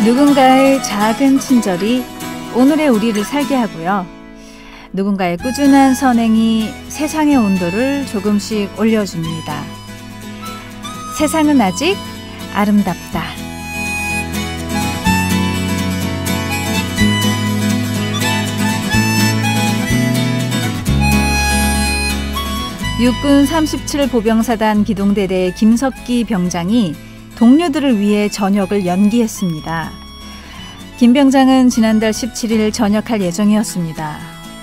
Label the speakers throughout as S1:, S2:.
S1: 누군가의 작은 친절이 오늘의 우리를 살게 하고요. 누군가의 꾸준한 선행이 세상의 온도를 조금씩 올려줍니다. 세상은 아직 아름답다. 육군 37 보병사단 기동대대 김석기 병장이 동료들을 위해 전역을 연기했습니다. 김 병장은 지난달 17일 전역할 예정이었습니다.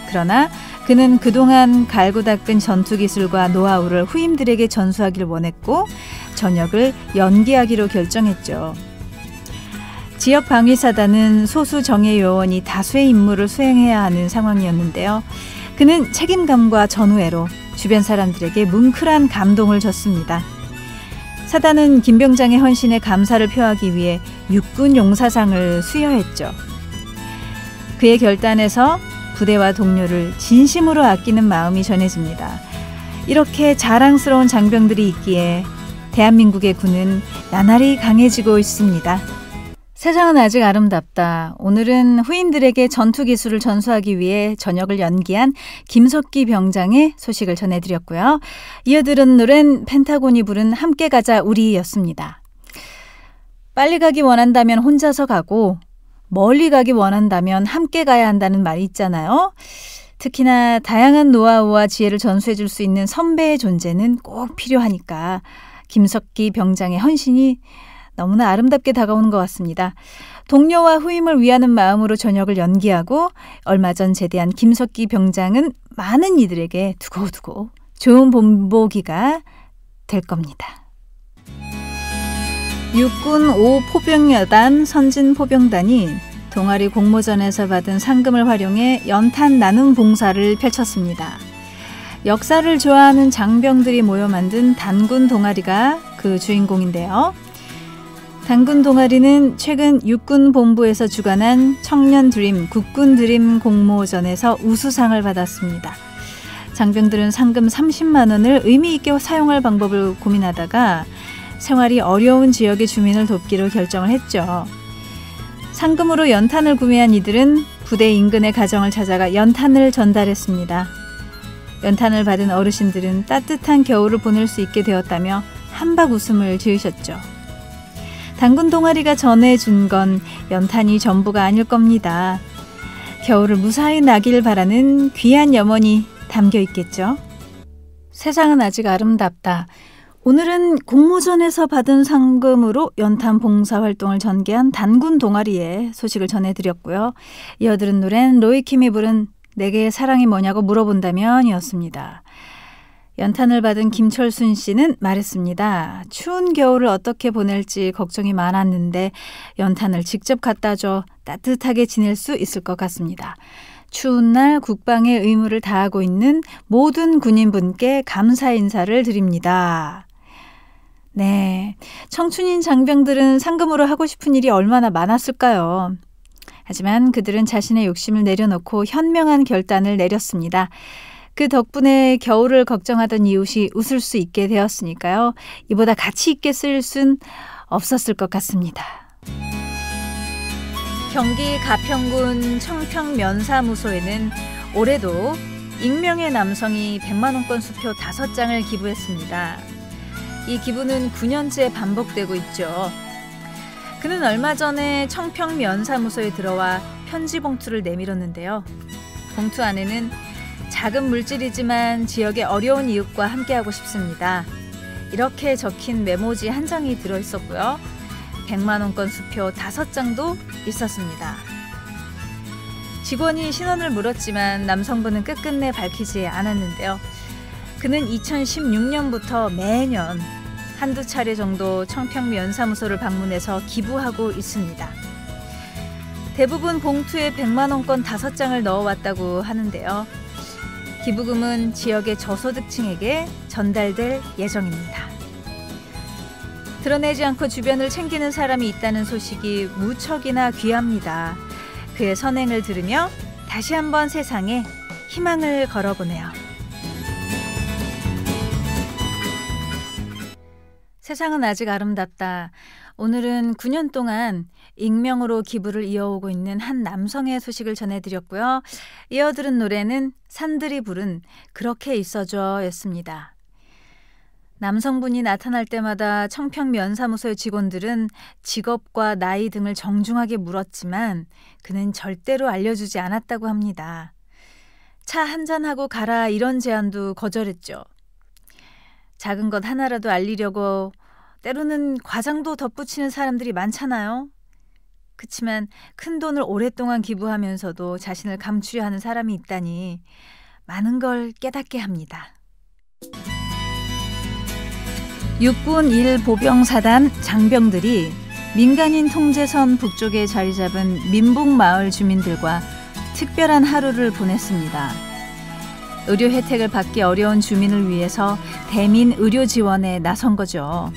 S1: 그러나 그는 그동안 갈고 닦은 전투기술과 노하우를 후임들에게 전수하기를 원했고 전역을 연기하기로 결정했죠. 지역 방위사단은 소수 정예 요원이 다수의 임무를 수행해야 하는 상황이었는데요. 그는 책임감과 전우애로 주변 사람들에게 뭉클한 감동을 줬습니다. 사단은 김 병장의 헌신에 감사를 표하기 위해 육군 용사상을 수여했죠. 그의 결단에서 부대와 동료를 진심으로 아끼는 마음이 전해집니다. 이렇게 자랑스러운 장병들이 있기에 대한민국의 군은 나날이 강해지고 있습니다. 세상은 아직 아름답다. 오늘은 후임들에게 전투기술을 전수하기 위해 전역을 연기한 김석기 병장의 소식을 전해드렸고요. 이어들은 노래는 펜타곤이 부른 함께 가자 우리였습니다. 빨리 가기 원한다면 혼자서 가고 멀리 가기 원한다면 함께 가야 한다는 말이 있잖아요. 특히나 다양한 노하우와 지혜를 전수해 줄 수 있는 선배의 존재는 꼭 필요하니까 김석기 병장의 헌신이 너무나 아름답게 다가오는 것 같습니다. 동료와 후임을 위하는 마음으로 전역을 연기하고 얼마 전 제대한 김석기 병장은 많은 이들에게 두고두고 좋은 본보기가 될 겁니다. 육군 5포병여단 선진포병단이 동아리 공모전에서 받은 상금을 활용해 연탄 나눔 봉사를 펼쳤습니다. 역사를 좋아하는 장병들이 모여 만든 단군 동아리가 그 주인공인데요. 단군 동아리는 최근 육군 본부에서 주관한 청년 드림, 국군 드림 공모전에서 우수상을 받았습니다. 장병들은 상금 30만 원을 의미 있게 사용할 방법을 고민하다가 생활이 어려운 지역의 주민을 돕기로 결정을 했죠. 상금으로 연탄을 구매한 이들은 부대 인근의 가정을 찾아가 연탄을 전달했습니다. 연탄을 받은 어르신들은 따뜻한 겨울을 보낼 수 있게 되었다며 한박 웃음을 지으셨죠. 단군 동아리가 전해준 건 연탄이 전부가 아닐 겁니다. 겨울을 무사히 나길 바라는 귀한 염원이 담겨 있겠죠. 세상은 아직 아름답다. 오늘은 공모전에서 받은 상금으로 연탄 봉사 활동을 전개한 단군 동아리의 소식을 전해드렸고요. 이어들은 노래는 로이킴이 부른 내게 사랑이 뭐냐고 물어본다면 이었습니다. 연탄을 받은 김철순 씨는 말했습니다. 추운 겨울을 어떻게 보낼지 걱정이 많았는데 연탄을 직접 갖다 줘 따뜻하게 지낼 수 있을 것 같습니다. 추운 날 국방의 의무를 다하고 있는 모든 군인분께 감사 인사를 드립니다. 네, 청춘인 장병들은 상금으로 하고 싶은 일이 얼마나 많았을까요? 하지만 그들은 자신의 욕심을 내려놓고 현명한 결단을 내렸습니다. 그 덕분에 겨울을 걱정하던 이웃이 웃을 수 있게 되었으니까요. 이보다 가치 있게 쓸 순 없었을 것 같습니다. 경기 가평군 청평면사무소에는 올해도 익명의 남성이 100만 원권 수표 5장을 기부했습니다. 이 기부는 9년째 반복되고 있죠. 그는 얼마 전에 청평면사무소에 들어와 편지 봉투를 내밀었는데요. 봉투 안에는 작은 물질이지만 지역의 어려운 이웃과 함께하고 싶습니다. 이렇게 적힌 메모지 한 장이 들어있었고요. 100만 원권 수표 5장도 있었습니다. 직원이 신원을 물었지만 남성분은 끝끝내 밝히지 않았는데요. 그는 2016년부터 매년 한두 차례 정도 청평면사무소를 방문해서 기부하고 있습니다. 대부분 봉투에 100만 원권 5장을 넣어왔다고 하는데요. 기부금은 지역의 저소득층에게 전달될 예정입니다. 드러내지 않고 주변을 챙기는 사람이 있다는 소식이 무척이나 귀합니다. 그의 선행을 들으며 다시 한번 세상에 희망을 걸어보네요. 세상은 아직 아름답다. 오늘은 9년 동안 익명으로 기부를 이어오고 있는 한 남성의 소식을 전해드렸고요. 이어들은 노래는 산들이 부른 그렇게 있어줘 였습니다. 남성분이 나타날 때마다 청평면사무소의 직원들은 직업과 나이 등을 정중하게 물었지만 그는 절대로 알려주지 않았다고 합니다. 차 한잔하고 가라 이런 제안도 거절했죠. 작은 것 하나라도 알리려고 때로는 과장도 덧붙이는 사람들이 많잖아요. 그치만 큰 돈을 오랫동안 기부하면서도 자신을 감추려 하는 사람이 있다니 많은 걸 깨닫게 합니다. 육군 1보병사단 장병들이 민간인 통제선 북쪽에 자리 잡은 민북마을 주민들과 특별한 하루를 보냈습니다. 의료 혜택을 받기 어려운 주민을 위해서 대민 의료 지원에 나선 거죠.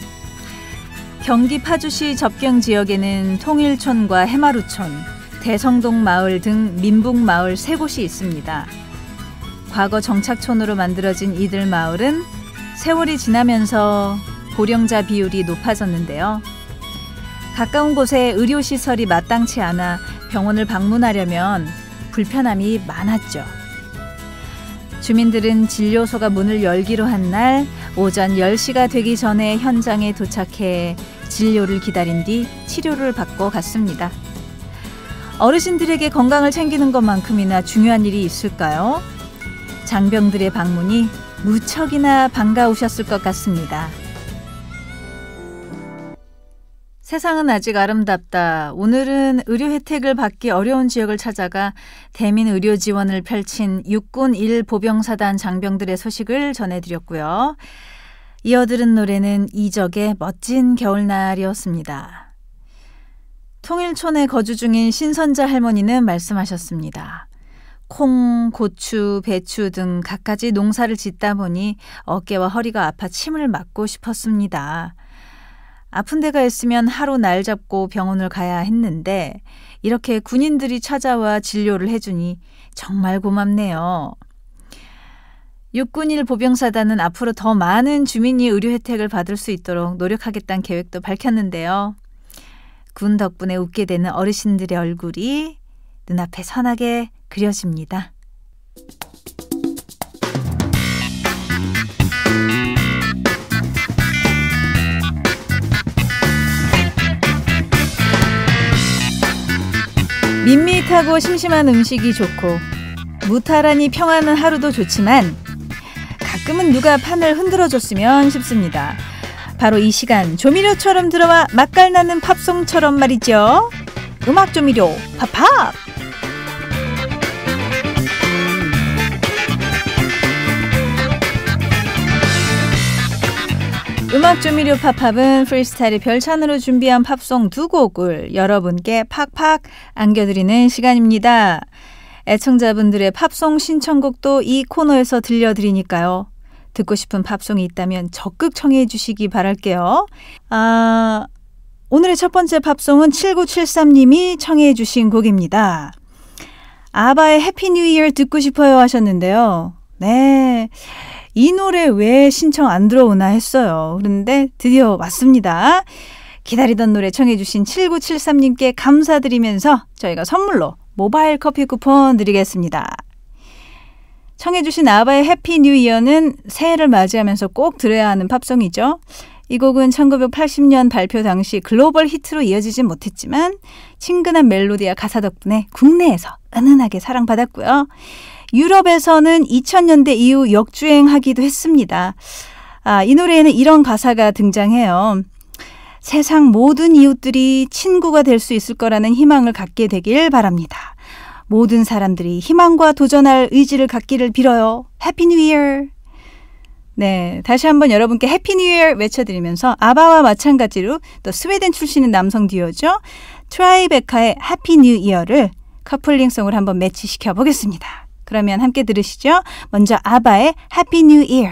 S1: 경기 파주시 접경 지역에는 통일촌과 해마루촌, 대성동 마을 등 민북마을 3곳이 있습니다. 과거 정착촌으로 만들어진 이들 마을은 세월이 지나면서 고령자 비율이 높아졌는데요. 가까운 곳에 의료시설이 마땅치 않아 병원을 방문하려면 불편함이 많았죠. 주민들은 진료소가 문을 열기로 한 날 오전 10시가 되기 전에 현장에 도착해 진료를 기다린 뒤 치료를 받고 갔습니다. 어르신들에게 건강을 챙기는 것만큼이나 중요한 일이 있을까요? 장병들의 방문이 무척이나 반가우셨을 것 같습니다. 세상은 아직 아름답다. 오늘은 의료 혜택을 받기 어려운 지역을 찾아가 대민 의료 지원을 펼친 육군 1보병사단 장병들의 소식을 전해드렸고요. 이어들은 노래는 이적의 멋진 겨울날이었습니다. 통일촌에 거주 중인 신선자 할머니는 말씀하셨습니다. 콩, 고추, 배추 등 갖가지 농사를 짓다 보니 어깨와 허리가 아파 침을 맞고 싶었습니다. 아픈 데가 있으면 하루 날 잡고 병원을 가야 했는데 이렇게 군인들이 찾아와 진료를 해주니 정말 고맙네요. 육군 1보병사단은 앞으로 더 많은 주민이 의료 혜택을 받을 수 있도록 노력하겠다는 계획도 밝혔는데요. 군 덕분에 웃게 되는 어르신들의 얼굴이 눈앞에 선하게 그려집니다. 밋밋하고 심심한 음식이 좋고 무탈하니 평안한 하루도 좋지만 가끔은 누가 판을 흔들어줬으면 싶습니다. 바로 이 시간 조미료처럼 들어와 맛깔나는 팝송처럼 말이죠. 음악 조미료 팝팝! 음악 조미료 팝팝은 프리스타일의 별찬으로 준비한 팝송 2곡을 여러분께 팍팍 안겨드리는 시간입니다. 애청자분들의 팝송 신청곡도 이 코너에서 들려드리니까요. 듣고 싶은 팝송이 있다면 적극 청해 주시기 바랄게요. 오늘의 첫 번째 팝송은 7973님이 청해 주신 곡입니다. 아바의 해피 뉴 이어 듣고 싶어요 하셨는데요. 네, 이 노래 왜 신청 안 들어오나 했어요. 그런데 드디어 왔습니다. 기다리던 노래 청해 주신 7973님께 감사드리면서 저희가 선물로 모바일 커피 쿠폰 드리겠습니다. 청해 주신 아바의 해피 뉴 이어는 새해를 맞이하면서 꼭 들어야 하는 팝송이죠. 이 곡은 1980년 발표 당시 글로벌 히트로 이어지진 못했지만 친근한 멜로디와 가사 덕분에 국내에서 은은하게 사랑받았고요. 유럽에서는 2000년대 이후 역주행하기도 했습니다. 이 노래에는 이런 가사가 등장해요. 세상 모든 이웃들이 친구가 될 수 있을 거라는 희망을 갖게 되길 바랍니다. 모든 사람들이 희망과 도전할 의지를 갖기를 빌어요. 해피 뉴 이어. 네, 다시 한번 여러분께 해피 뉴 이어 외쳐드리면서 아바와 마찬가지로 또 스웨덴 출신의 남성 듀오죠. 트라이베카의 해피 뉴 이어를 커플링송을 한번 매치시켜 보겠습니다. 그러면 함께 들으시죠. 먼저 아바의 해피 뉴 이어.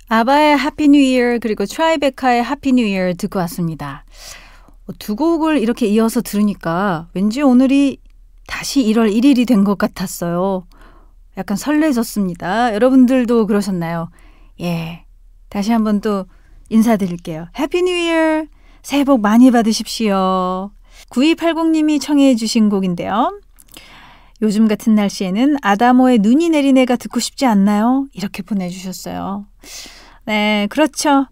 S1: 아바의 해피 뉴 이어 그리고 트라이베카의 해피 뉴 이어 듣고 왔습니다. 두 곡을 이렇게 이어서 들으니까 왠지 오늘이 다시 1월 1일이 된 것 같았어요. 약간 설레졌습니다. 여러분들도 그러셨나요? 예, 다시 한번 또 인사드릴게요. 해피 뉴 이어. 새해 복 많이 받으십시오. 9280님이 청해 주신 곡인데요. 요즘 같은 날씨에는 아다모의 눈이 내리네가 듣고 싶지 않나요? 이렇게 보내주셨어요. 네, 그렇죠.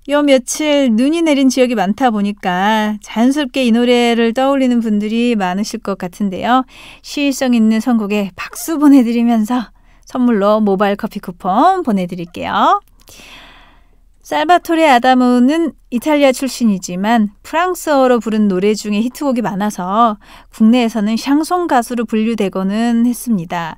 S1: 요 며칠 눈이 내린 지역이 많다 보니까 자연스럽게 이 노래를 떠올리는 분들이 많으실 것 같은데요. 시의성 있는 선곡에 박수 보내드리면서 선물로 모바일 커피 쿠폰 보내드릴게요. 살바토레 아다모는 이탈리아 출신이지만 프랑스어로 부른 노래 중에 히트곡이 많아서 국내에서는 샹송 가수로 분류되고는 했습니다.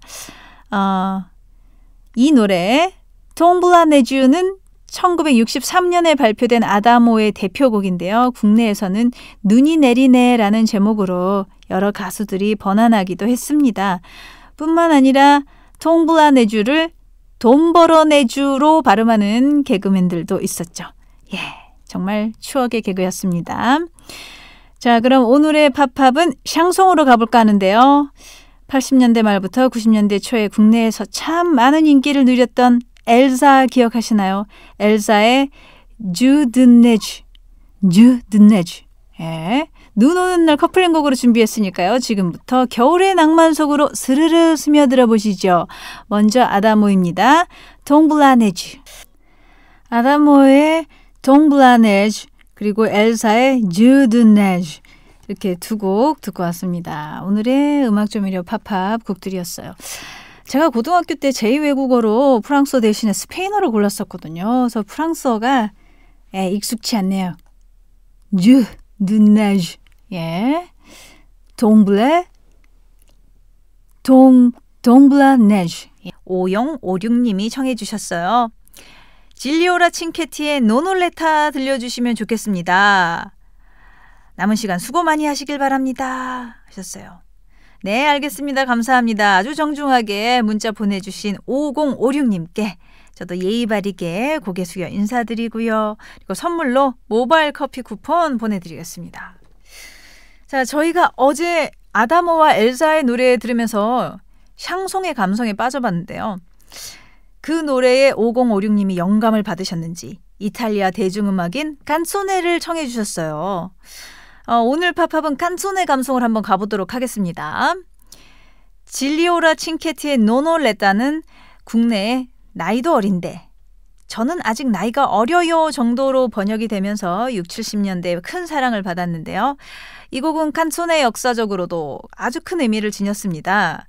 S1: 이 노래 동블라네주는 1963년에 발표된 아다모의 대표곡인데요. 국내에서는 눈이 내리네라는 제목으로 여러 가수들이 번안하기도 했습니다. 뿐만 아니라 동블라네주를 돈벌어내주로 발음하는 개그맨들도 있었죠. 예, 정말 추억의 개그였습니다. 자, 그럼 오늘의 팝팝은 샹송으로 가볼까 하는데요. 80년대 말부터 90년대 초에 국내에서 참 많은 인기를 누렸던 엘사 기억하시나요? 엘사의 주드네주. 예. 눈 오는 날 커플링 곡으로 준비했으니까요. 지금부터 겨울의 낭만 속으로 스르르 스며들어 보시죠. 먼저 아다모입니다. 동블라네주. 아다모의 동블라네주 그리고 엘사의 주드네주 이렇게 두 곡 듣고 왔습니다. 오늘의 음악 조미료 팝팝 곡들이었어요. 제가 고등학교 때 제2외국어로 프랑스어 대신에 스페인어를 골랐었거든요. 그래서 프랑스어가 익숙치 않네요. 주드네주. 예. 동블라네주. 5056님이 청해 주셨어요. 질리오라 칭케티의 노놀레타 들려주시면 좋겠습니다. 남은 시간 수고 많이 하시길 바랍니다. 하셨어요. 네, 알겠습니다. 감사합니다. 아주 정중하게 문자 보내주신 5056님께 저도 예의 바르게 고개 숙여 인사드리고요. 그리고 선물로 모바일 커피 쿠폰 보내드리겠습니다. 자, 저희가 어제 아다모와 엘사의 노래 들으면서 샹송의 감성에 빠져봤는데요. 그 노래에 5056님이 영감을 받으셨는지 이탈리아 대중음악인 깐소네를 청해 주셨어요. 오늘 팝팝은 깐소네 감성을 한번 가보도록 하겠습니다. 질리오라 칭케티의 노놀레타는 국내에 나이도 어린데 저는 아직 나이가 어려요 정도로 번역이 되면서 60, 70년대에 큰 사랑을 받았는데요. 이 곡은 칸소네 역사적으로도 아주 큰 의미를 지녔습니다.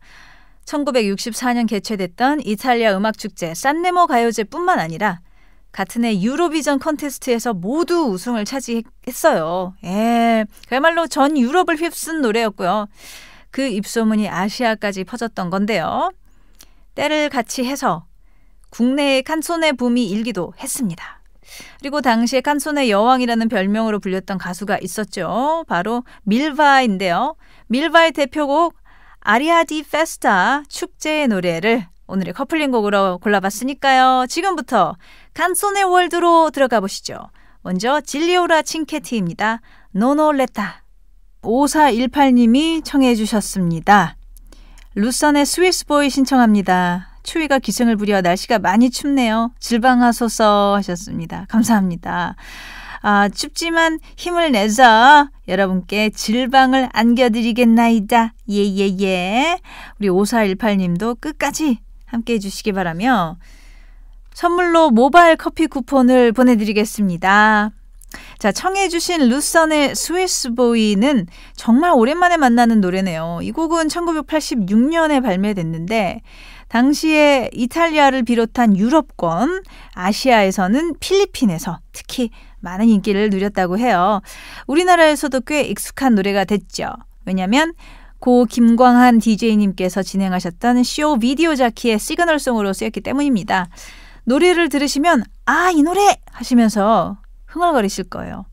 S1: 1964년 개최됐던 이탈리아 음악축제 산레모 가요제뿐만 아니라 같은 해 유로비전 콘테스트에서 모두 우승을 차지했어요. 예, 그야말로 전 유럽을 휩쓴 노래였고요. 그 입소문이 아시아까지 퍼졌던 건데요. 때를 같이 해서 국내의 칸소네 붐이 일기도 했습니다. 그리고 당시에 칸소네 여왕이라는 별명으로 불렸던 가수가 있었죠. 바로 밀바인데요. 밀바의 대표곡 아리아 디 페스타 축제의 노래를 오늘의 커플링 곡으로 골라봤으니까요. 지금부터 칸소네 월드로 들어가 보시죠. 먼저 질리오라 칭케티입니다. 노놀레타. 5418님이 청해 주셨습니다. 루선의 스위스보이 신청합니다. 추위가 기승을 부려 날씨가 많이 춥네요. 질방하소서 하셨습니다. 감사합니다. 춥지만 힘을 내서 여러분께 질방을 안겨드리겠나이다. 예예예. 우리 5418님도 끝까지 함께해 주시기 바라며 선물로 모바일 커피 쿠폰을 보내드리겠습니다. 자, 청해 주신 루선의 스위스보이는 정말 오랜만에 만나는 노래네요. 이 곡은 1986년에 발매됐는데 당시에 이탈리아를 비롯한 유럽권, 아시아에서는 필리핀에서 특히 많은 인기를 누렸다고 해요. 우리나라에서도 꽤 익숙한 노래가 됐죠. 왜냐하면 고 김광한 DJ님께서 진행하셨던 쇼 비디오 자키의 시그널송으로 쓰였기 때문입니다. 노래를 들으시면 이 노래! 하시면서 흥얼거리실 거예요.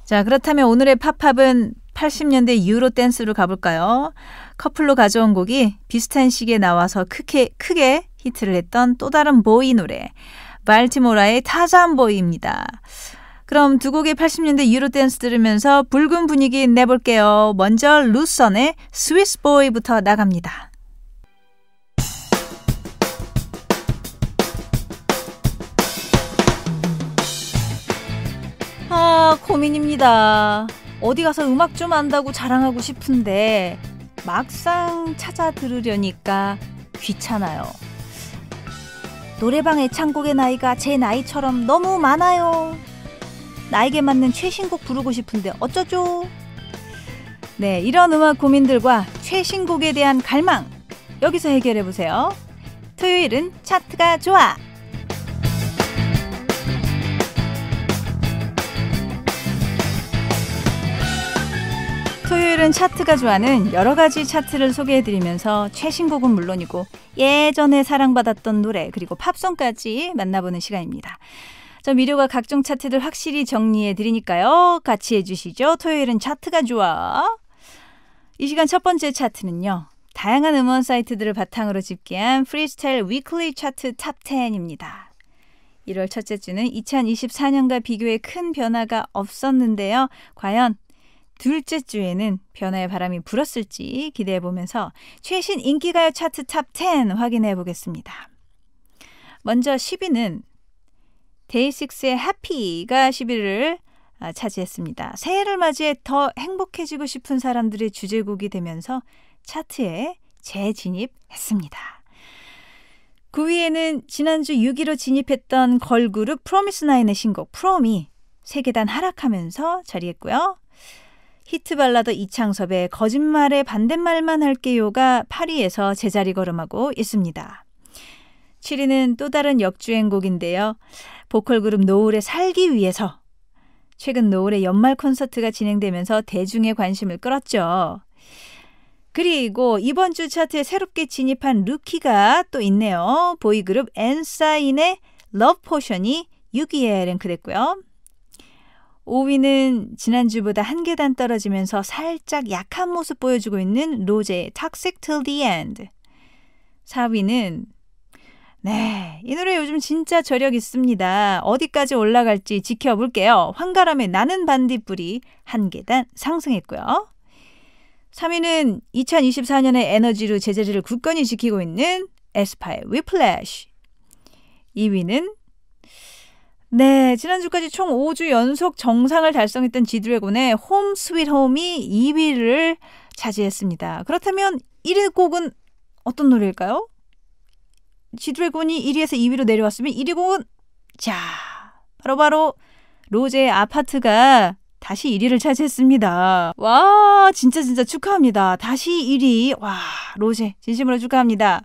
S1: 자, 그렇다면 오늘의 팝팝은 80년대 유로 댄스로 가볼까요? 커플로 가져온 곡이 비슷한 시기에 나와서 크게 히트를 했던 또 다른 보이 노래 발티모라의 타잔 보이입니다. 그럼 두 곡의 80년대 유로 댄스 들으면서 붉은 분위기 내볼게요. 먼저 루선의 스위스 보이부터 나갑니다. 고민입니다. 어디 가서 음악 좀 안다고 자랑하고 싶은데 막상 찾아 들으려니까 귀찮아요. 노래방 애창곡의 나이가 제 나이처럼 너무 많아요. 나에게 맞는 최신곡 부르고 싶은데 어쩌죠? 네, 이런 음악 고민들과 최신곡에 대한 갈망 여기서 해결해보세요. 토요일은 차트가 좋아. 토요일은 차트가 좋아는 여러 가지 차트를 소개해드리면서 최신곡은 물론이고 예전에 사랑받았던 노래 그리고 팝송까지 만나보는 시간입니다. 저 미료가 각종 차트들 확실히 정리해드리니까요. 같이 해주시죠. 토요일은 차트가 좋아. 이 시간 첫 번째 차트는요. 다양한 음원 사이트들을 바탕으로 집계한 프리스타일 위클리 차트 탑 10입니다. 1월 첫째 주는 2024년과 비교해 큰 변화가 없었는데요. 과연 둘째 주에는 변화의 바람이 불었을지 기대해보면서 최신 인기가요 차트 탑 10 확인해보겠습니다. 먼저 10위는 데이식스의 해피가 10위를 차지했습니다. 새해를 맞이해 더 행복해지고 싶은 사람들의 주제곡이 되면서 차트에 재진입했습니다. 9위에는 지난주 6위로 진입했던 걸그룹 프로미스나인의 신곡 프롬이 3계단 하락하면서 자리했고요. 히트 발라더 이창섭의 거짓말에 반대말만 할게요가 8위에서 제자리 걸음하고 있습니다. 7위는 또 다른 역주행곡인데요. 보컬 그룹 노을의 살기 위해서 최근 노을의 연말 콘서트가 진행되면서 대중의 관심을 끌었죠. 그리고 이번 주 차트에 새롭게 진입한 루키가 또 있네요. 보이그룹 엔사인의 러브 포션이 6위에 랭크됐고요. 5위는 지난주보다 한 계단 떨어지면서 살짝 약한 모습 보여주고 있는 로제의 Toxic Till the End. 4위는 이 노래 요즘 진짜 저력 있습니다. 어디까지 올라갈지 지켜볼게요. 황가람의 나는 반딧불이 한 계단 상승했고요. 3위는 2024년의 에너지로 제자리를 굳건히 지키고 있는 에스파의 위플래시. 2위는 지난주까지 총 5주 연속 정상을 달성했던 지드래곤의 홈 스윗 홈이 2위를 차지했습니다. 그렇다면 1위 곡은 어떤 노래일까요? 지드래곤이 1위에서 2위로 내려왔으면 1위 곡은 바로 로제의 아파트가 다시 1위를 차지했습니다. 와, 진짜 축하합니다. 다시 1위. 와, 로제 진심으로 축하합니다.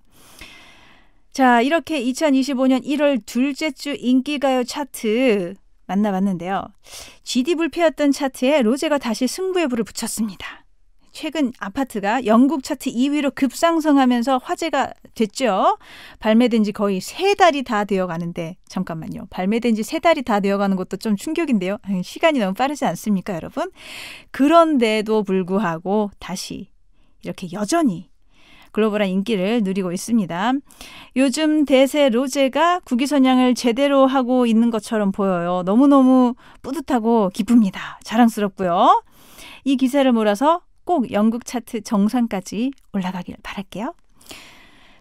S1: 자, 이렇게 2025년 1월 둘째 주 인기가요 차트 만나봤는데요. GD 불패였던 차트에 로제가 다시 승부의 불을 붙였습니다. 최근 아파트가 영국 차트 2위로 급상승하면서 화제가 됐죠. 발매된 지 거의 3달이 다 되어가는데 잠깐만요. 발매된 지 3달이 다 되어가는 것도 좀 충격인데요. 시간이 너무 빠르지 않습니까, 여러분? 그런데도 불구하고 다시 이렇게 여전히 글로벌한 인기를 누리고 있습니다. 요즘 대세 로제가 국위선양을 제대로 하고 있는 것처럼 보여요. 너무너무 뿌듯하고 기쁩니다. 자랑스럽고요. 이 기세를 몰아서 꼭 영국 차트 정상까지 올라가길 바랄게요.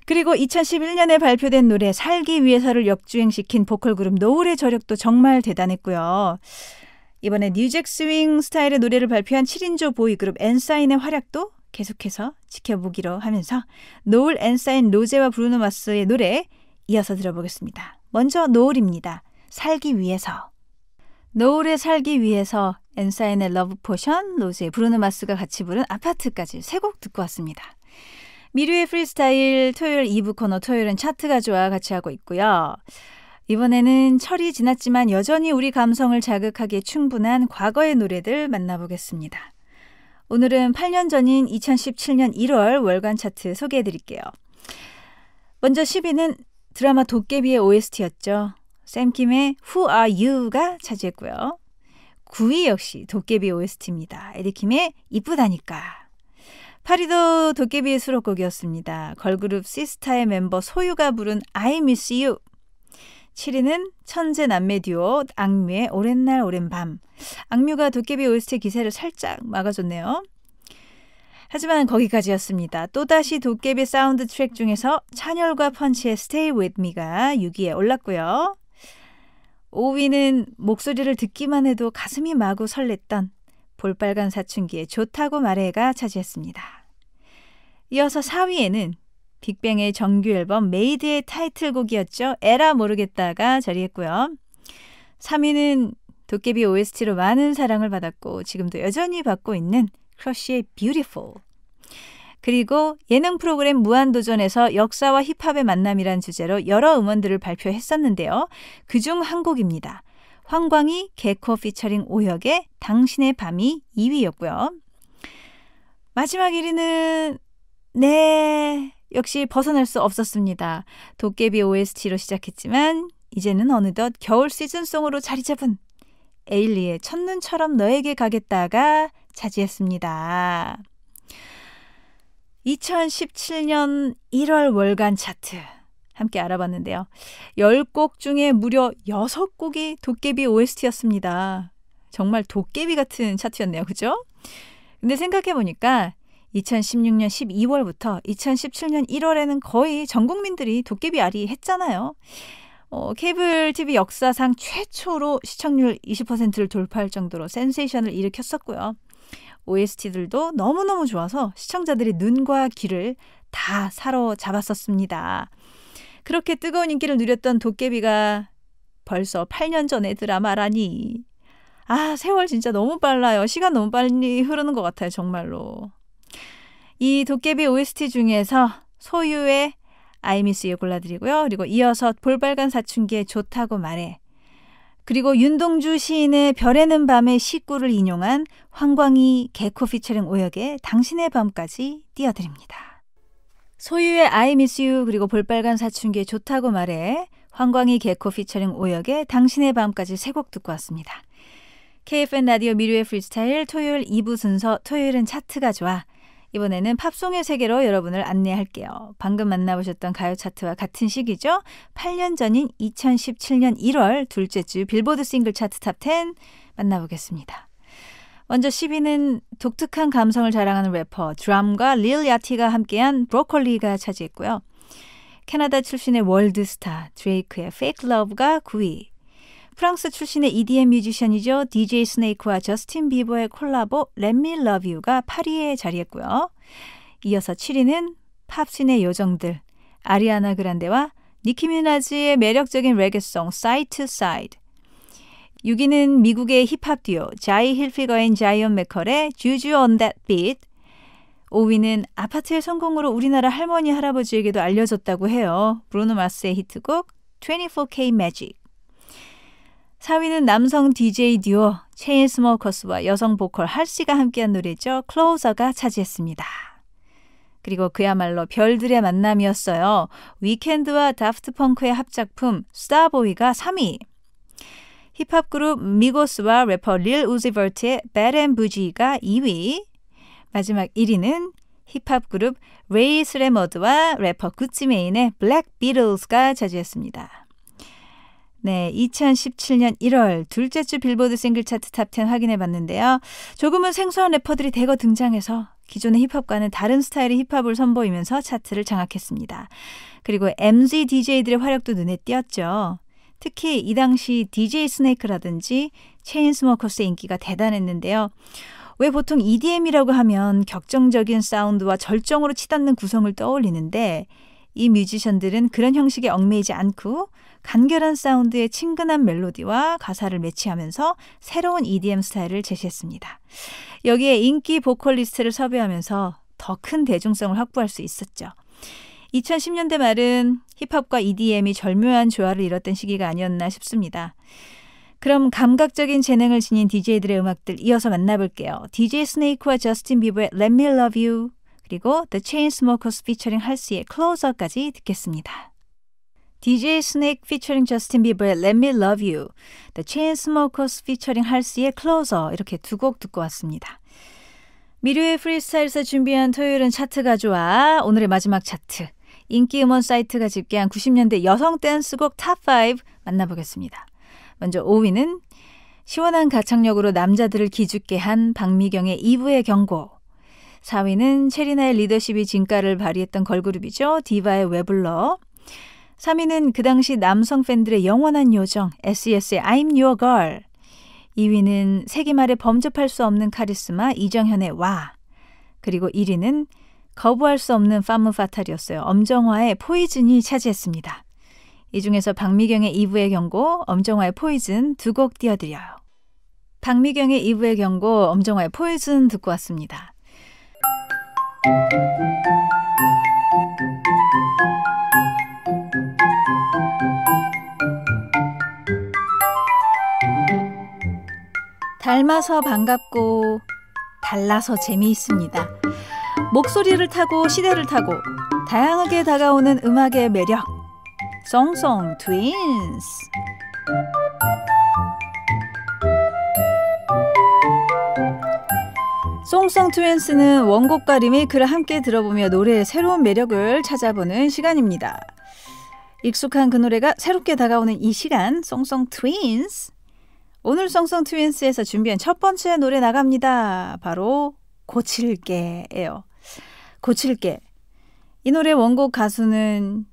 S1: 그리고 2011년에 발표된 노래 살기 위해서를 역주행시킨 보컬 그룹 노을의 저력도 정말 대단했고요. 이번에 뉴잭 스윙 스타일의 노래를 발표한 7인조 보이그룹 엔사인의 활약도 계속해서 지켜보기로 하면서 노을, 엔사인, 로제와 브루노 마스의 노래 이어서 들어보겠습니다. 먼저 노을입니다. 살기 위해서. 노을의 살기 위해서, 엔사인의 러브 포션, 로제, 브루노 마스가 같이 부른 아파트까지 3곡 듣고 왔습니다. 미류의 프리스타일 토요일 2부 코너 토요일은 차트가 좋아 같이 하고 있고요. 이번에는 철이 지났지만 여전히 우리 감성을 자극하기에 충분한 과거의 노래들 만나보겠습니다. 오늘은 8년 전인 2017년 1월 월간 차트 소개해드릴게요. 먼저 10위는 드라마 도깨비의 OST였죠. 샘킴의 Who Are You가 차지했고요. 9위 역시 도깨비 OST입니다. 에디킴의 이쁘다니까. 8위도 도깨비의 수록곡이었습니다. 걸그룹 시스타의 멤버 소유가 부른 I Miss You. 7위는 천재 남매 듀오 악뮤의 오랜 날 오랜 밤. 악뮤가 도깨비 OST 기세를 살짝 막아줬네요. 하지만 거기까지였습니다. 또다시 도깨비 사운드 트랙 중에서 찬열과 펀치의 Stay With Me가 6위에 올랐고요. 5위는 목소리를 듣기만 해도 가슴이 마구 설렜던 볼빨간 사춘기의 좋다고 말해가 차지했습니다. 이어서 4위에는 빅뱅의 정규 앨범 메이드의 타이틀곡이었죠. 에라 모르겠다가 자리했고요. 3위는 도깨비 OST로 많은 사랑을 받았고 지금도 여전히 받고 있는 크러쉬의 Beautiful. 그리고 예능 프로그램 무한도전에서 역사와 힙합의 만남이란 주제로 여러 음원들을 발표했었는데요. 그중 한 곡입니다. 황광희, 개코 피처링 오혁의 당신의 밤이 2위였고요. 마지막 1위는 역시 벗어날 수 없었습니다. 도깨비 OST로 시작했지만 이제는 어느덧 겨울 시즌송으로 자리 잡은 에일리의 첫눈처럼 너에게 가겠다가 차지했습니다. 2017년 1월 월간 차트 함께 알아봤는데요. 10곡 중에 무려 6곡이 도깨비 OST였습니다. 정말 도깨비 같은 차트였네요. 그죠? 근데 생각해보니까 2016년 12월부터 2017년 1월에는 거의 전 국민들이 도깨비 아리 했잖아요. 케이블 TV 역사상 최초로 시청률 20%를 돌파할 정도로 센세이션을 일으켰었고요. OST들도 너무너무 좋아서 시청자들이 눈과 귀를 다 사로잡았었습니다. 그렇게 뜨거운 인기를 누렸던 도깨비가 벌써 8년 전의 드라마라니. 세월 진짜 너무 빨라요. 시간 너무 빨리 흐르는 것 같아요. 정말로. 이 도깨비 OST 중에서 소유의 I Miss You 골라드리고요. 그리고 이어서 볼빨간 사춘기의 좋다고 말해. 그리고 윤동주 시인의 별에는 밤의 시구를 인용한 황광희 개코 피처링 오혁의 당신의 밤까지 띄워드립니다. 소유의 I Miss You 그리고 볼빨간 사춘기의 좋다고 말해 황광희 개코 피처링 오혁의 당신의 밤까지 세 곡 듣고 왔습니다. KFN 라디오 미르의 프리스타일 토요일 2부 순서 토요일은 차트가 좋아. 이번에는 팝송의 세계로 여러분을 안내할게요. 방금 만나보셨던 가요 차트와 같은 시기죠. 8년 전인 2017년 1월 둘째 주 빌보드 싱글 차트 탑10 만나보겠습니다. 먼저 10위는 독특한 감성을 자랑하는 래퍼 드럼과 릴 야티가 함께한 브로콜리가 차지했고요. 캐나다 출신의 월드스타 드레이크의 Fake Love가 9위. 프랑스 출신의 EDM 뮤지션이죠. DJ 스네이크와 저스틴 비버의 콜라보 Let Me Love You가 8위에 자리했고요. 이어서 7위는 팝씬의 요정들 아리아나 그란데와 니키 미나즈의 매력적인 레게송 Side to Side. 6위는 미국의 힙합 듀오 자이 힐피거 앤 자이언 맥컬의 Juju on That Beat. 5위는 아파트의 성공으로 우리나라 할머니 할아버지에게도 알려졌다고 해요. 브루노 마스의 히트곡 24K Magic. 4위는 남성 DJ 듀오 체인스모커스와 여성 보컬 할씨가 함께한 노래죠. 클로저가 차지했습니다. 그리고 그야말로 별들의 만남이었어요. 위켄드와 다프트 펑크의 합작품 스타보이가 3위. 힙합 그룹 미고스와 래퍼 릴 우지 버트의 Bad and Bougie가 2위. 마지막 1위는 힙합 그룹 레이 스레머드와 래퍼 구찌 메인의 블랙 비틀즈가 차지했습니다. 네, 2017년 1월 둘째 주 빌보드 싱글 차트 탑10 확인해 봤는데요. 조금은 생소한 래퍼들이 대거 등장해서 기존의 힙합과는 다른 스타일의 힙합을 선보이면서 차트를 장악했습니다. 그리고 MZ DJ들의 활약도 눈에 띄었죠. 특히 이 당시 DJ 스네이크라든지 체인스모커스의 인기가 대단했는데요. 왜 보통 EDM이라고 하면 격정적인 사운드와 절정으로 치닫는 구성을 떠올리는데 이 뮤지션들은 그런 형식에 얽매이지 않고 간결한 사운드의 친근한 멜로디와 가사를 매치하면서 새로운 EDM 스타일을 제시했습니다. 여기에 인기 보컬리스트를 섭외하면서 더 큰 대중성을 확보할 수 있었죠. 2010년대 말은 힙합과 EDM이 절묘한 조화를 이뤘던 시기가 아니었나 싶습니다. 그럼 감각적인 재능을 지닌 DJ들의 음악들 이어서 만나볼게요. DJ 스네이크와 저스틴 비버의 Let Me Love You 그리고 The Chainsmokers featuring 할씨의 Closer까지 듣겠습니다. DJ 스네이크 featuring 저스틴 비버의 Let Me Love You, The Chainsmokers featuring 할씨의 Closer 이렇게 두 곡 듣고 왔습니다. 미르의 프리스타일에서 준비한 토요일은 차트가 좋아. 오늘의 마지막 차트. 인기 음원 사이트가 집계한 90년대 여성 댄스곡 탑5 만나보겠습니다. 먼저 5위는 시원한 가창력으로 남자들을 기죽게 한 박미경의 2부의 경고. 4위는 체리나의 리더십이 진가를 발휘했던 걸그룹이죠. 디바의 왜 불러. 3위는 그 당시 남성 팬들의 영원한 요정 SES의 I'm Your Girl. 2위는 세기말에 범접할 수 없는 카리스마 이정현의 와. 그리고 1위는 거부할 수 없는 파무 파탈이었어요. 엄정화의 포이즌이 차지했습니다. 이 중에서 박미경의 2부의 경고, 엄정화의 포이즌 두 곡 띄워드려요. 박미경의 2부의 경고, 엄정화의 포이즌 듣고 왔습니다. 닮아서 반갑고 달라서 재미있습니다. 목소리를 타고 시대를 타고 다양하게 다가오는 음악의 매력. 송송 트윈스. 송송 트윈스는 원곡과 리메이크를 함께 들어보며 노래의 새로운 매력을 찾아보는 시간입니다. 익숙한 그 노래가 새롭게 다가오는 이 시간, 송송 트윈스. 오늘 송송 트윈스에서 준비한 첫 번째 노래 나갑니다. 바로 고칠게예요. 고칠게. 이 노래 원곡 가수는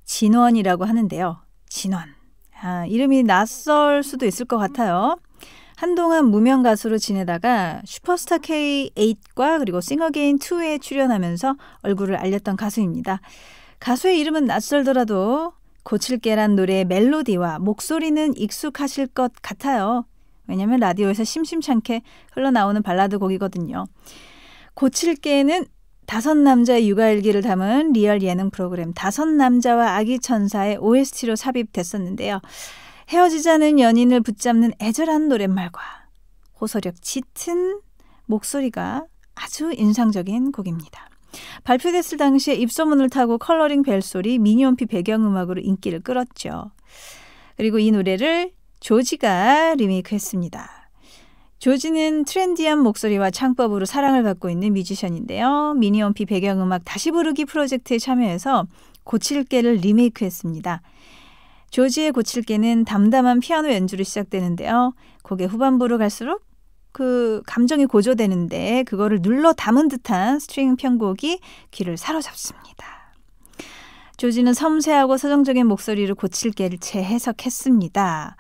S1: 진원이라고 하는데요. 진원. 이름이 낯설 수도 있을 것 같아요. 한동안 무명 가수로 지내다가 슈퍼스타 K8과 그리고 싱어게인2에 출연하면서 얼굴을 알렸던 가수입니다. 가수의 이름은 낯설더라도 고칠게란 노래의 멜로디와 목소리는 익숙하실 것 같아요. 왜냐하면 라디오에서 심심찮게 흘러나오는 발라드 곡이거든요. 고칠게는 5남자의 육아일기를 담은 리얼 예능 프로그램 5남자와 아기 천사의 OST로 삽입됐었는데요. 헤어지자는 연인을 붙잡는 애절한 노랫말과 호소력 짙은 목소리가 아주 인상적인 곡입니다. 발표됐을 당시에 입소문을 타고 컬러링 벨소리, 미니홈피 배경음악으로 인기를 끌었죠. 그리고 이 노래를 조지가 리메이크했습니다. 조지는 트렌디한 목소리와 창법으로 사랑을 받고 있는 뮤지션인데요. 미니홈피 배경음악 다시 부르기 프로젝트에 참여해서 고칠게를 리메이크했습니다. 조지의 고칠게는 담담한 피아노 연주로 시작되는데요. 곡의 후반부로 갈수록 그 감정이 고조되는데 그거를 눌러 담은 듯한 스트링 편곡이 귀를 사로잡습니다. 조지는 섬세하고 서정적인 목소리로 고칠게를 재해석했습니다.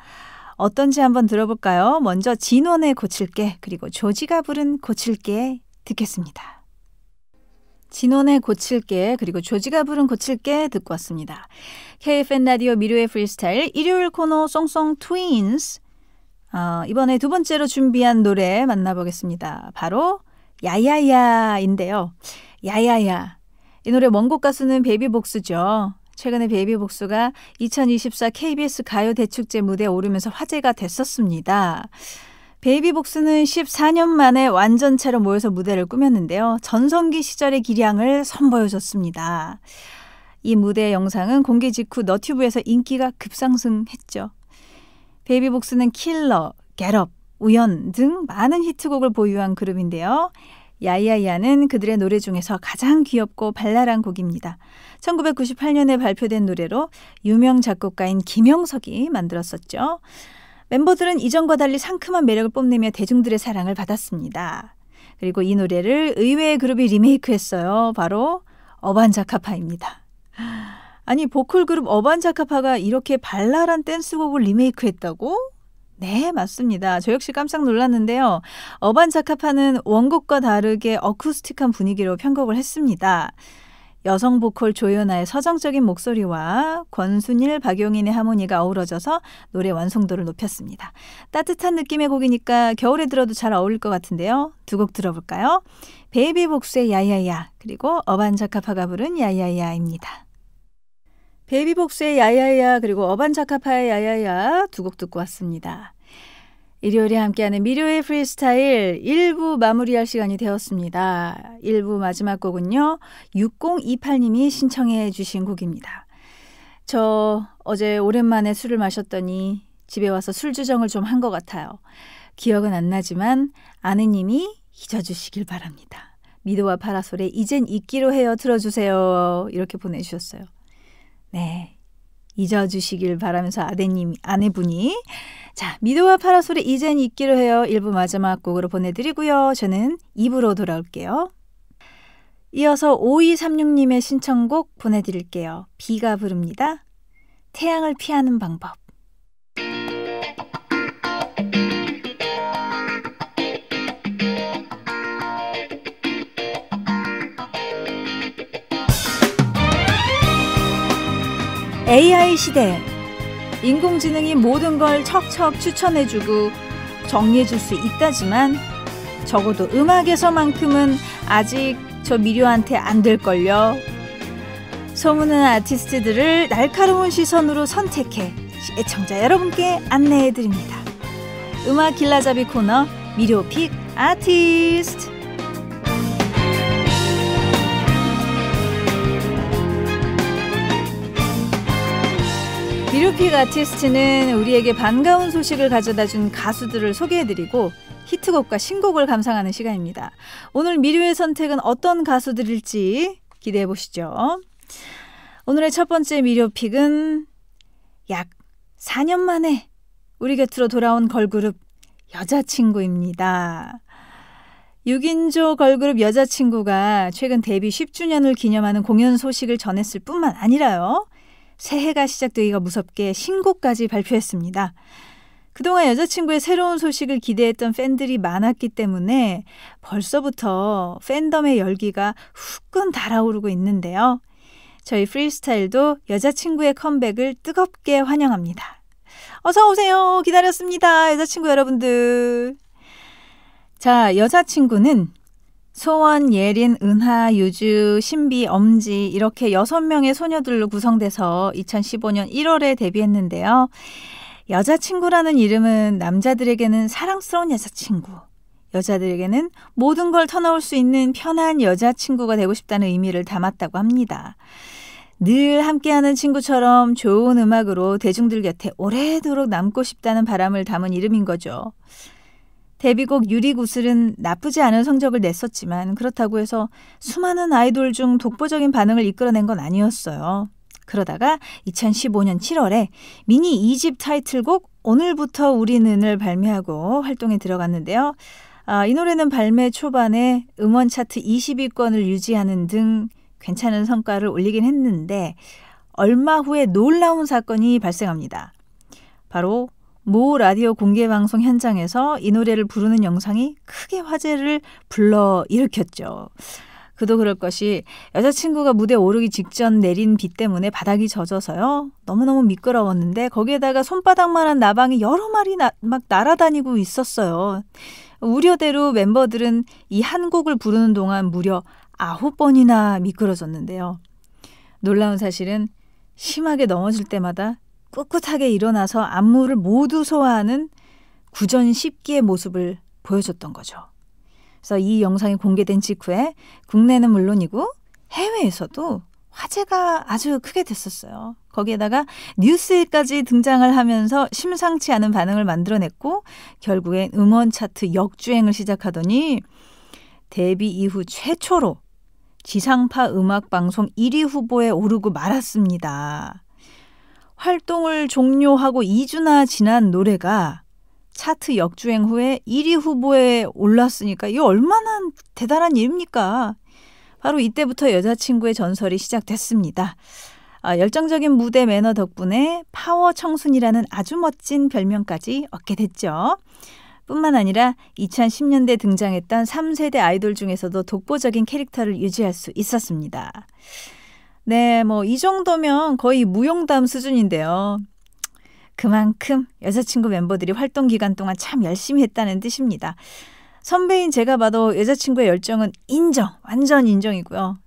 S1: 어떤지 한번 들어볼까요? 먼저 진원의 고칠게, 그리고 조지가 부른 고칠게 듣겠습니다. 진원의 고칠게, 그리고 조지가 부른 고칠게 듣고 왔습니다. KFN 라디오 미료의 프리스타일 일요일 코너 송송 트윈스. 이번에 두 번째로 준비한 노래 만나보겠습니다. 바로 야야야인데요. 야야야. 이 노래 원곡 가수는 베이비복스죠. 최근에 베이비복스가 2024 KBS 가요 대축제 무대에 오르면서 화제가 됐었습니다. 베이비복스는 14년 만에 완전체로 모여서 무대를 꾸몄는데요. 전성기 시절의 기량을 선보여줬습니다. 이 무대 영상은 공개 직후 너튜브에서 인기가 급상승했죠. 베이비복스는 킬러, 겟업, 우연 등 많은 히트곡을 보유한 그룹인데요. 야야야는 그들의 노래 중에서 가장 귀엽고 발랄한 곡입니다. 1998년에 발표된 노래로 유명 작곡가인 김영석이 만들었었죠. 멤버들은 이전과 달리 상큼한 매력을 뽐내며 대중들의 사랑을 받았습니다. 그리고 이 노래를 의외의 그룹이 리메이크했어요. 바로 어반자카파입니다. 아니, 보컬 그룹 어반자카파가 이렇게 발랄한 댄스곡을 리메이크했다고? 네, 맞습니다. 저 역시 깜짝 놀랐는데요. 어반자카파는 원곡과 다르게 어쿠스틱한 분위기로 편곡을 했습니다. 여성 보컬 조연아의 서정적인 목소리와 권순일, 박용인의 하모니가 어우러져서 노래 완성도를 높였습니다. 따뜻한 느낌의 곡이니까 겨울에 들어도 잘 어울릴 것 같은데요. 두 곡 들어볼까요? 베이비복스의 야야야, 그리고 어반자카파가 부른 야야야입니다. 베이비복스의 야야야, 그리고 어반자카파의 야야야 두 곡 듣고 왔습니다. 일요일에 함께하는 미료의 프리스타일 1부 마무리할 시간이 되었습니다. 1부 마지막 곡은요. 6028님이 신청해 주신 곡입니다. 저 어제 오랜만에 술을 마셨더니 집에 와서 술 주정을 좀 한 것 같아요. 기억은 안 나지만 아내님이 잊어주시길 바랍니다. 미도와 파라솔의 이젠 잊기로 해요 틀어주세요. 이렇게 보내주셨어요. 네, 잊어주시길 바라면서 아내분이 자, 미도와 파라솔의 이젠 잊기로 해요 1부 마지막 곡으로 보내드리고요. 저는 2부로 돌아올게요. 이어서 5236님의 신청곡 보내드릴게요. 비가 부릅니다. 태양을 피하는 방법. AI 시대. 인공지능이 모든 걸 척척 추천해주고 정리해줄 수 있다지만 적어도 음악에서만큼은 아직 저 미료한테 안 될걸요. 소문난 아티스트들을 날카로운 시선으로 선택해 시청자 여러분께 안내해드립니다. 음악 길라잡이 코너 미료픽 아티스트. 미료픽 아티스트는 우리에게 반가운 소식을 가져다준 가수들을 소개해드리고 히트곡과 신곡을 감상하는 시간입니다. 오늘 미료의 선택은 어떤 가수들일지 기대해보시죠. 오늘의 첫 번째 미료픽은 약 4년 만에 우리 곁으로 돌아온 걸그룹 여자친구입니다. 6인조 걸그룹 여자친구가 최근 데뷔 10주년을 기념하는 공연 소식을 전했을 뿐만 아니라요. 새해가 시작되기가 무섭게 신곡까지 발표했습니다. 그동안 여자친구의 새로운 소식을 기대했던 팬들이 많았기 때문에 벌써부터 팬덤의 열기가 후끈 달아오르고 있는데요. 저희 프리스타일도 여자친구의 컴백을 뜨겁게 환영합니다. 어서 오세요. 기다렸습니다. 여자친구 여러분들. 자, 여자친구는 소원, 예린, 은하, 유주, 신비, 엄지 이렇게 6명의 소녀들로 구성돼서 2015년 1월에 데뷔했는데요. 여자친구라는 이름은 남자들에게는 사랑스러운 여자친구, 여자들에게는 모든 걸 터놓을 수 있는 편한 여자친구가 되고 싶다는 의미를 담았다고 합니다. 늘 함께하는 친구처럼 좋은 음악으로 대중들 곁에 오래도록 남고 싶다는 바람을 담은 이름인 거죠. 데뷔곡 유리구슬은 나쁘지 않은 성적을 냈었지만 그렇다고 해서 수많은 아이돌 중 독보적인 반응을 이끌어낸 건 아니었어요. 그러다가 2015년 7월에 미니 2집 타이틀곡 오늘부터 우리는을 발매하고 활동에 들어갔는데요. 이 노래는 발매 초반에 음원 차트 20위권을 유지하는 등 괜찮은 성과를 올리긴 했는데 얼마 후에 놀라운 사건이 발생합니다. 바로 모 라디오 공개방송 현장에서 이 노래를 부르는 영상이 크게 화제를 불러일으켰죠. 그도 그럴 것이 여자친구가 무대에 오르기 직전 내린 비 때문에 바닥이 젖어서요. 너무너무 미끄러웠는데 거기에다가 손바닥만한 나방이 여러 마리 막 날아다니고 있었어요. 우려대로 멤버들은 이 한 곡을 부르는 동안 무려 9번이나 미끄러졌는데요. 놀라운 사실은 심하게 넘어질 때마다 꿋꿋하게 일어나서 안무를 모두 소화하는 구전 10기의 모습을 보여줬던 거죠. 그래서 이 영상이 공개된 직후에 국내는 물론이고 해외에서도 화제가 아주 크게 됐었어요. 거기에다가 뉴스에까지 등장을 하면서 심상치 않은 반응을 만들어냈고 결국엔 음원 차트 역주행을 시작하더니 데뷔 이후 최초로 지상파 음악방송 1위 후보에 오르고 말았습니다. 활동을 종료하고 2주나 지난 노래가 차트 역주행 후에 1위 후보에 올랐으니까 이게 얼마나 대단한 일입니까? 바로 이때부터 여자친구의 전설이 시작됐습니다. 열정적인 무대 매너 덕분에 파워 청순이라는 아주 멋진 별명까지 얻게 됐죠. 뿐만 아니라 2010년대 등장했던 3세대 아이돌 중에서도 독보적인 캐릭터를 유지할 수 있었습니다. 네, 이 정도면 거의 무용담 수준인데요. 그만큼 여자친구 멤버들이 활동 기간 동안 참 열심히 했다는 뜻입니다. 선배인 제가 봐도 여자친구의 열정은 완전 인정이고요.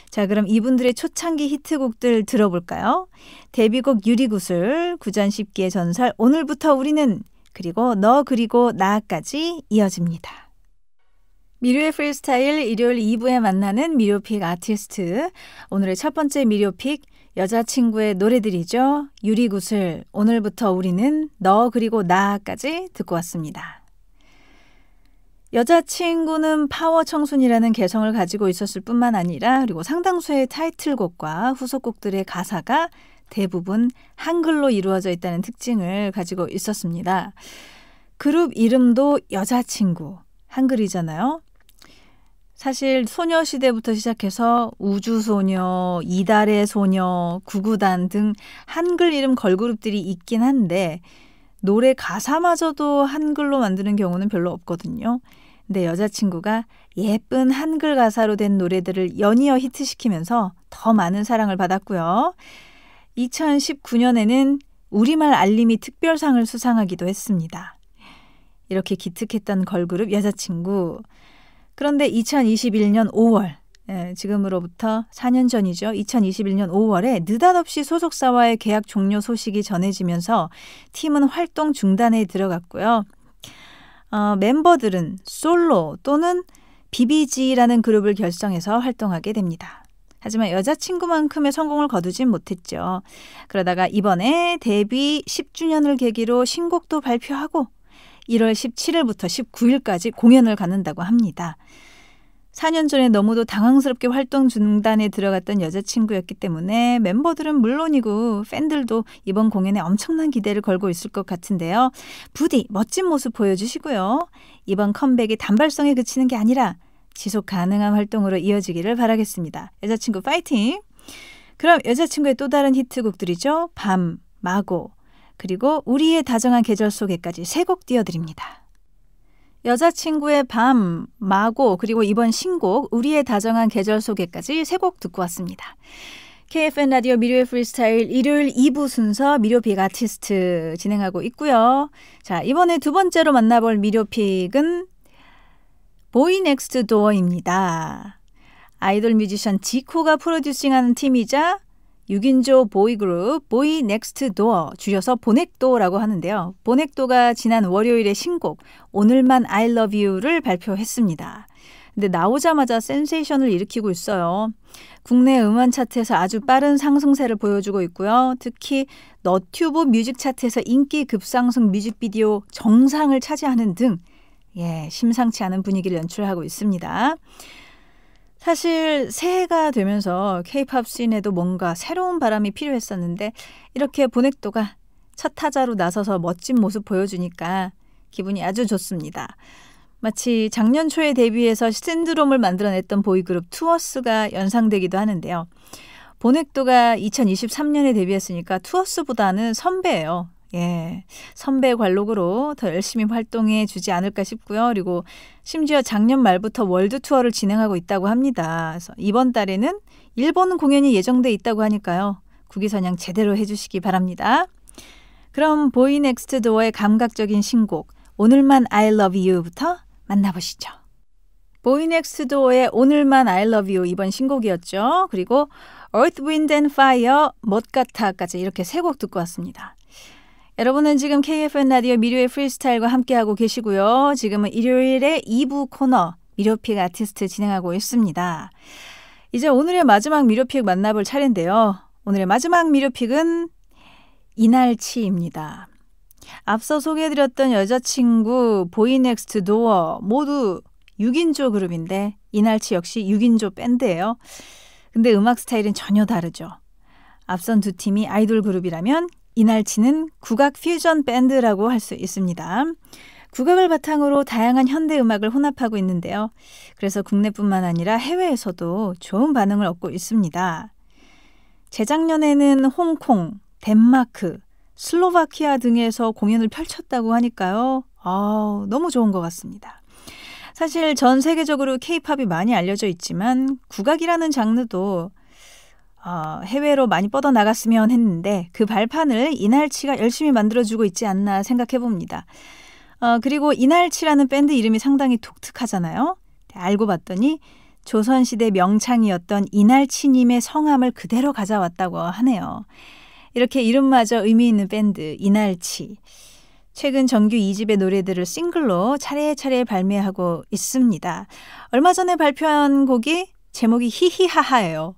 S1: 자, 그럼 이분들의 초창기 히트곡들 들어볼까요? 데뷔곡 유리구슬, 구전 10기의 전설, 오늘부터 우리는, 그리고 너 그리고 나까지 이어집니다. 미료의 프리스타일 일요일 2부에 만나는 미료픽 아티스트. 오늘의 첫 번째 미료픽 여자친구의 노래들이죠. 유리구슬, 오늘부터 우리는, 너 그리고 나까지 듣고 왔습니다. 여자친구는 파워 청순이라는 개성을 가지고 있었을 뿐만 아니라 그리고 상당수의 타이틀곡과 후속곡들의 가사가 대부분 한글로 이루어져 있다는 특징을 가지고 있었습니다. 그룹 이름도 여자친구, 한글이잖아요. 사실 소녀시대부터 시작해서 우주소녀, 이달의 소녀, 구구단 등 한글 이름 걸그룹들이 있긴 한데 노래 가사마저도 한글로 만드는 경우는 별로 없거든요. 근데 여자친구가 예쁜 한글 가사로 된 노래들을 연이어 히트시키면서 더 많은 사랑을 받았고요. 2019년에는 우리말 알림이 특별상을 수상하기도 했습니다. 이렇게 기특했던 걸그룹 여자친구. 그런데 2021년 5월, 지금으로부터 4년 전이죠. 2021년 5월에 느닷없이 소속사와의 계약 종료 소식이 전해지면서 팀은 활동 중단에 들어갔고요. 멤버들은 솔로 또는 BBG라는 그룹을 결성해서 활동하게 됩니다. 하지만 여자친구만큼의 성공을 거두진 못했죠. 그러다가 이번에 데뷔 10주년을 계기로 신곡도 발표하고 1월 17일부터 19일까지 공연을 갖는다고 합니다. 4년 전에 너무도 당황스럽게 활동 중단에 들어갔던 여자친구였기 때문에 멤버들은 물론이고 팬들도 이번 공연에 엄청난 기대를 걸고 있을 것 같은데요. 부디 멋진 모습 보여주시고요. 이번 컴백이 단발성에 그치는 게 아니라 지속 가능한 활동으로 이어지기를 바라겠습니다. 여자친구 파이팅! 그럼 여자친구의 또 다른 히트곡들이죠. 밤, 마고, 그리고 우리의 다정한 계절 속에까지 3곡 띄워드립니다. 여자친구의 밤, 마고, 그리고 이번 신곡 우리의 다정한 계절 속에까지 3곡 듣고 왔습니다. KFN 라디오 미료의 프리스타일 일요일 2부 순서 미료픽 아티스트 진행하고 있고요. 자, 이번에 두 번째로 만나볼 미료픽은 보이 넥스트 도어입니다. 아이돌 뮤지션 지코가 프로듀싱하는 팀이자 6인조 보이그룹 보이 넥스트 도어, 줄여서 보넥도라고 하는데요. 보넥도가 지난 월요일에 신곡 오늘만 I love you를 발표했습니다. 근데 나오자마자 센세이션을 일으키고 있어요. 국내 음원 차트에서 아주 빠른 상승세를 보여주고 있고요. 특히 너튜브 뮤직 차트에서 인기 급상승 뮤직비디오 정상을 차지하는 등 심상치 않은 분위기를 연출하고 있습니다. 사실 새해가 되면서 K-팝 씬에도 뭔가 새로운 바람이 필요했었는데 이렇게 보넥도가 첫 타자로 나서서 멋진 모습 보여주니까 기분이 아주 좋습니다. 마치 작년 초에 데뷔해서 신드롬을 만들어냈던 보이그룹 투어스가 연상되기도 하는데요. 보넥도가 2023년에 데뷔했으니까 투어스보다는 선배예요. 선배 관록으로 더 열심히 활동해 주지 않을까 싶고요. 그리고 심지어 작년 말부터 월드 투어를 진행하고 있다고 합니다. 그래서 이번 달에는 일본 공연이 예정돼 있다고 하니까요. 국위선양 제대로 해주시기 바랍니다. 그럼 보이 넥스트 도어의 감각적인 신곡 오늘만 I love you부터 만나보시죠. 보이 넥스트 도어의 오늘만 I love you 이번 신곡이었죠. 그리고 Earth, Wind and Fire, 못 같아까지 이렇게 3곡 듣고 왔습니다. 여러분은 지금 KFN 라디오 미료의 프리스타일과 함께하고 계시고요. 지금은 일요일에 2부 코너 미료픽 아티스트 진행하고 있습니다. 이제 오늘의 마지막 미료픽 만나볼 차례인데요. 오늘의 마지막 미료픽은 이날치입니다. 앞서 소개해드렸던 여자친구, 보이넥스트 도어 모두 6인조 그룹인데 이날치 역시 6인조 밴드예요. 근데 음악 스타일은 전혀 다르죠. 앞선 두 팀이 아이돌 그룹이라면 이날치는 국악 퓨전 밴드라고 할 수 있습니다. 국악을 바탕으로 다양한 현대 음악을 혼합하고 있는데요. 그래서 국내뿐만 아니라 해외에서도 좋은 반응을 얻고 있습니다. 재작년에는 홍콩, 덴마크, 슬로바키아 등에서 공연을 펼쳤다고 하니까요. 너무 좋은 것 같습니다. 사실 전 세계적으로 K-팝이 많이 알려져 있지만 국악이라는 장르도 해외로 많이 뻗어나갔으면 했는데 그 발판을 이날치가 열심히 만들어주고 있지 않나 생각해 봅니다. 그리고 이날치라는 밴드 이름이 상당히 독특하잖아요. 알고 봤더니 조선시대 명창이었던 이날치님의 성함을 그대로 가져왔다고 하네요. 이렇게 이름마저 의미 있는 밴드 이날치. 최근 정규 2집의 노래들을 싱글로 차례차례 발매하고 있습니다. 얼마 전에 발표한 곡이 제목이 히히하하예요.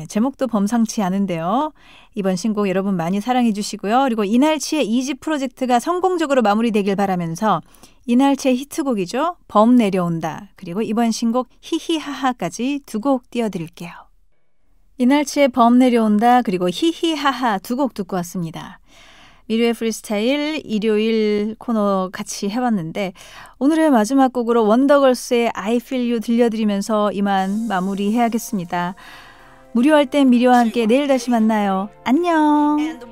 S1: 제목도 범상치 않은데요. 이번 신곡 여러분 많이 사랑해 주시고요. 그리고 이날치의 2집 프로젝트가 성공적으로 마무리되길 바라면서 이날치의 히트곡이죠. 범 내려온다. 그리고 이번 신곡 히히하하까지 2곡 띄워드릴게요. 이날치의 범 내려온다 그리고 히히하하 2곡 듣고 왔습니다. 미르의 프리스타일 일요일 코너 같이 해봤는데 오늘의 마지막 곡으로 원더걸스의 I Feel You 들려드리면서 이만 마무리해야겠습니다. 무료할 땐 미려와 함께 내일 다시 만나요. 안녕.